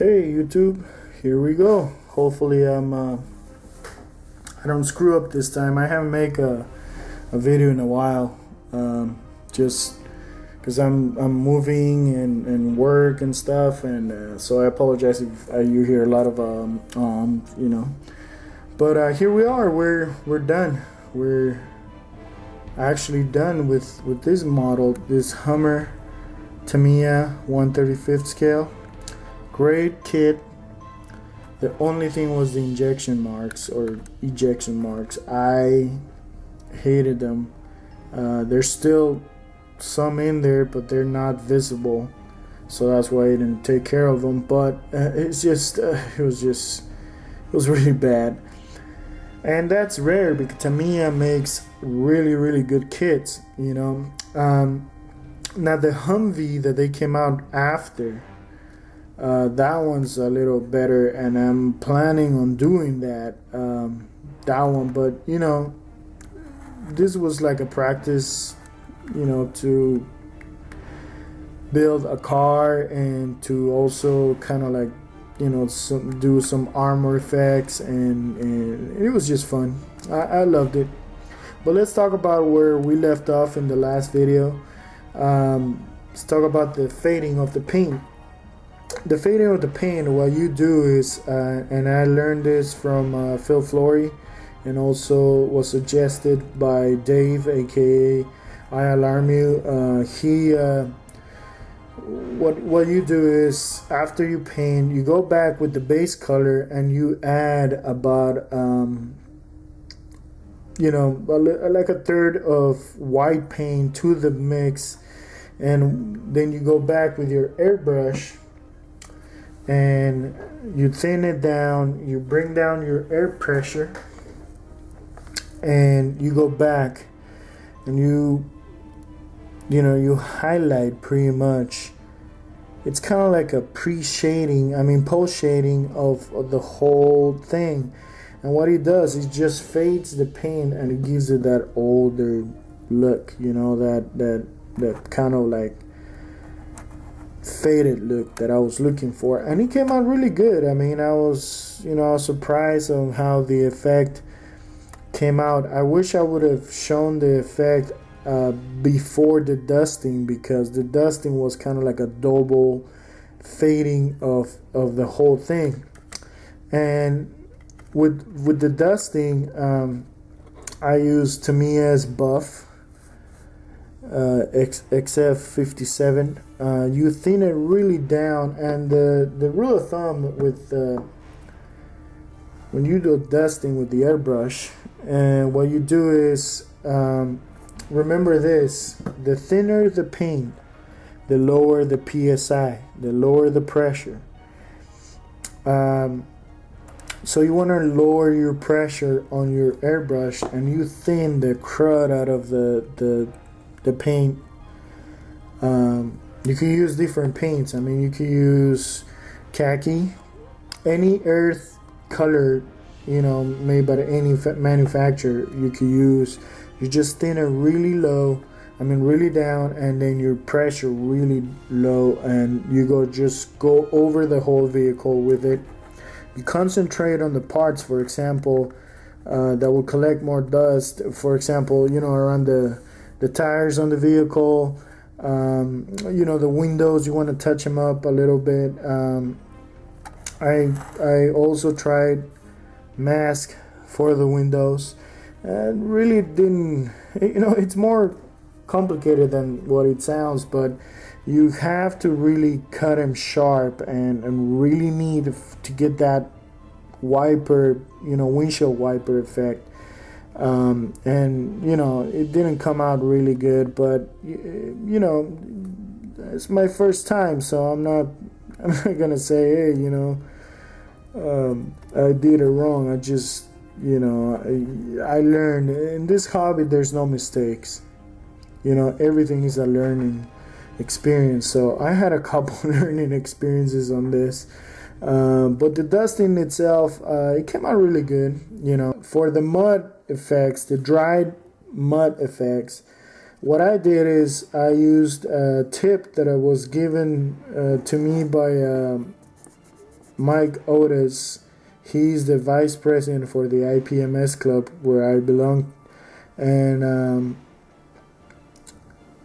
Okay, YouTube, here we go. Hopefully I don't screw up this time. I haven't made a video in a while, just because I'm moving and work and stuff, and so I apologize if you hear a lot of But here we are. We're done. We're actually done with this model, this Hummer Tamiya 1/35 scale. Great kit. The only thing was the injection marks or ejection marks. I hated them. There's still some in there, but they're not visible, so that's why I didn't take care of them. But it was really bad, and that's rare because Tamiya makes really good kits. Now the Humvee that they came out after, that one's a little better, and I'm planning on doing that one. But this was like a practice, to build a car and to also kind of like do some armor effects, and it was just fun. I loved it. But let's talk about where we left off in the last video. Let's talk about the fading of the paint. The fading of the paint, what you do is, and I learned this from Phil Flory, and also was suggested by Dave, aka I Alarm You. What you do is, after you paint, you go back with the base color and you add about like a third of white paint to the mix, and then you go back with your airbrush and you thin it down, you bring down your air pressure, and you go back and you highlight pretty much. It's kind of like a post shading of the whole thing. And what it does is just fades the paint and it gives it that older look, that kind of like faded look that I was looking for, and it came out really good. I mean, I was surprised on how the effect came out. I wish I would have shown the effect before the dusting, because the dusting was kind of like a double fading of the whole thing. And with the dusting, I used Tamiya's buff XF57. You thin it really down, and the rule of thumb with when you do dusting with the airbrush, and what you do is, remember this: the thinner the paint, the lower the PSI, the lower the pressure. So you want to lower your pressure on your airbrush, and you thin the crud out of the paint. You can use different paints. I mean, you can use khaki, any earth color, made by any manufacturer. You can use. You just thin it really low, really down, and then your pressure really low, and you just go over the whole vehicle with it. You concentrate on the parts, for example, that will collect more dust. For example, around the tires on the vehicle, the windows, you want to touch them up a little bit. I also tried mask for the windows, and really didn't, it's more complicated than what it sounds, but you have to really cut them sharp and really need to get that wiper, windshield wiper effect. And it didn't come out really good, but it's my first time, so I'm not gonna say, hey, I did it wrong. I just I learned. In this hobby there's no mistakes. Everything is a learning experience. So I had a couple learning experiences on this, but the dusting itself, it came out really good. For the mud effects, the dried mud effects, what I did is I used a tip that I was given to me by Mike Otis. He's the vice president for the IPMS club where I belong, and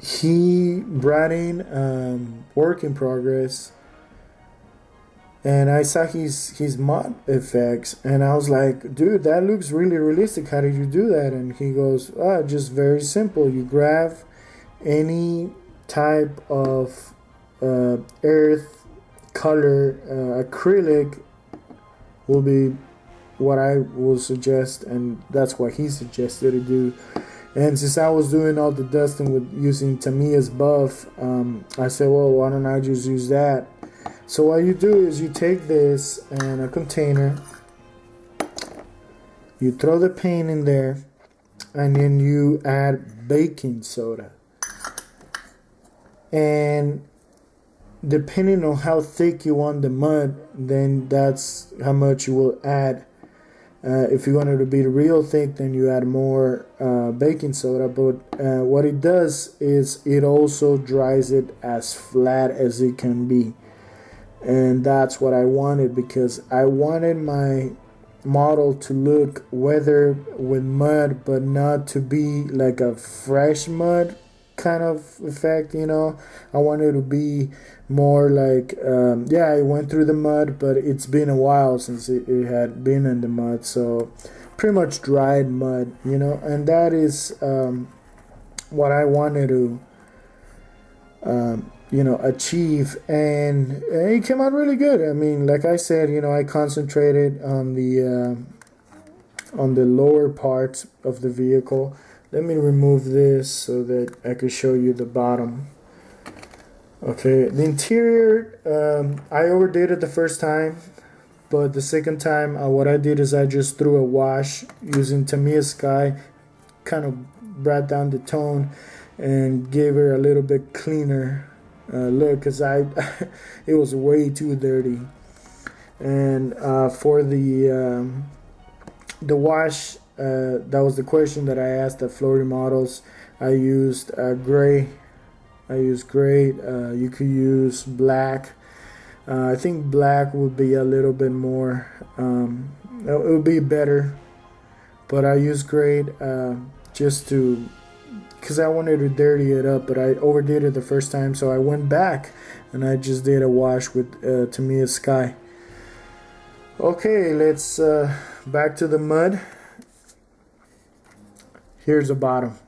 he brought in work in progress, and I saw his mod effects, and I was like, dude, that looks really realistic. How did you do that? And he goes, just very simple. You grab any type of earth color, acrylic will be what I will suggest, and that's what he suggested to do. And since I was doing all the dusting with using Tamiya's buff, I said, well, why don't I just use that? So what you do is you take this and a container, you throw the paint in there, and then you add baking soda. And depending on how thick you want the mud, then that's how much you will add. If you want it to be real thick, then you add more baking soda. But what it does is it also dries it as flat as it can be. And that's what I wanted, because I wanted my model to look weathered with mud, but not to be like a fresh mud kind of effect, you know. I wanted to be more like, it went through the mud, but it's been a while since it had been in the mud, so pretty much dried mud, you know. And that is what I wanted to achieve, and it came out really good. I mean, like I said, you know, I concentrated on the lower parts of the vehicle. Let me remove this so that I could show you the bottom. Okay, the interior, I overdid it the first time, but the second time, what I did is I just threw a wash using Tamiya Sky, kind of brought down the tone and gave her a little bit cleaner look, because it was way too dirty. And for the wash, that was the question that I asked the Florida models. I used gray. You could use black. I think black would be a little bit more. It would be better, but I used gray just to, because I wanted to dirty it up, but I overdid it the first time, so I went back and I just did a wash with Tamiya Sky. Okay, let's back to the mud. Here's the bottom.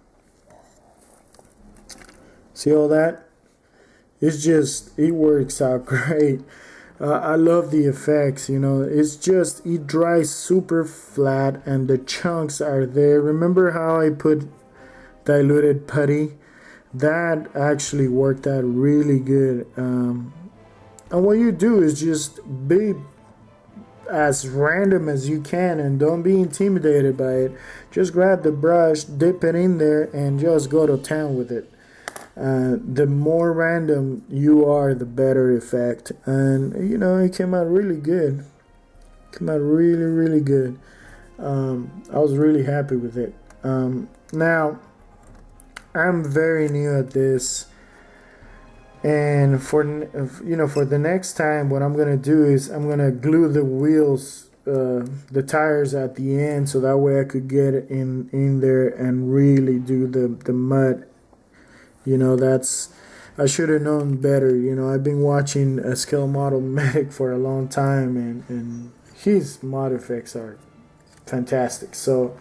See all that? It works out great. I love the effects, you know. It dries super flat and the chunks are there. Remember how I put diluted putty? That actually worked out really good. And what you do is just be as random as you can and don't be intimidated by it. Just grab the brush, dip it in there, and just go to town with it. The more random you are, the better effect. And you know, it came out really good. Came out really, really good. I was really happy with it. Now, I'm very new at this, and for the next time, what I'm gonna do is I'm gonna glue the wheels, the tires at the end, so that way I could get in there and really do the mud. You know, I should have known better. You know, I've been watching a scale model medic for a long time, and his mod effects are fantastic. So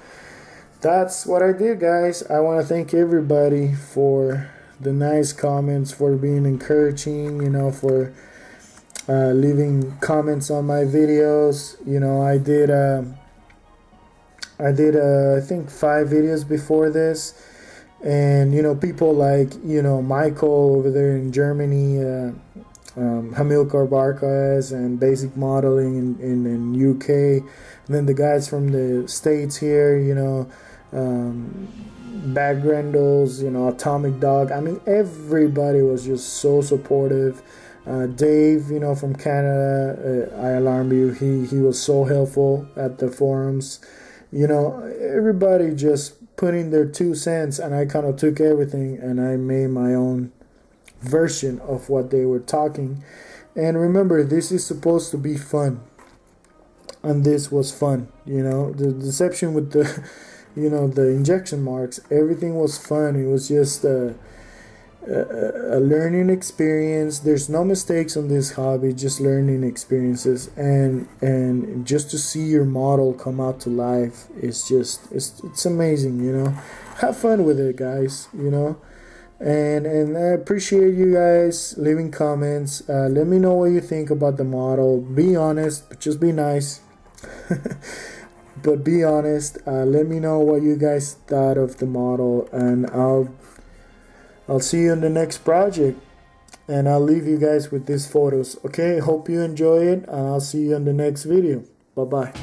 that's what I did, guys. I want to thank everybody for the nice comments, for being encouraging, you know, for leaving comments on my videos. You know, I did I think 5 videos before this, and you know, people like, you know, Michael over there in Germany, Hamilcar Barkas and Basic Modeling in UK, and then the guys from the States here, you know, Bad Grendels, you know, Atomic Dog. I mean, everybody was just so supportive. Dave, you know, from Canada, I alarm you, he was so helpful at the forums. You know, everybody just put in their 2 cents, and I kind of took everything and I made my own version of what they were talking. And remember, this is supposed to be fun, and this was fun. You know, the deception with the the injection marks, everything was fun. It was just a learning experience. There's no mistakes on this hobby, just learning experiences, and just to see your model come out to life is just it's amazing. Have fun with it, guys. And I appreciate you guys leaving comments. Let me know what you think about the model. Be honest, but just be nice. But be honest. Let me know what you guys thought of the model, and I'll see you in the next project. And I'll leave you guys with these photos. Okay, hope you enjoy it, and I'll see you in the next video. Bye bye.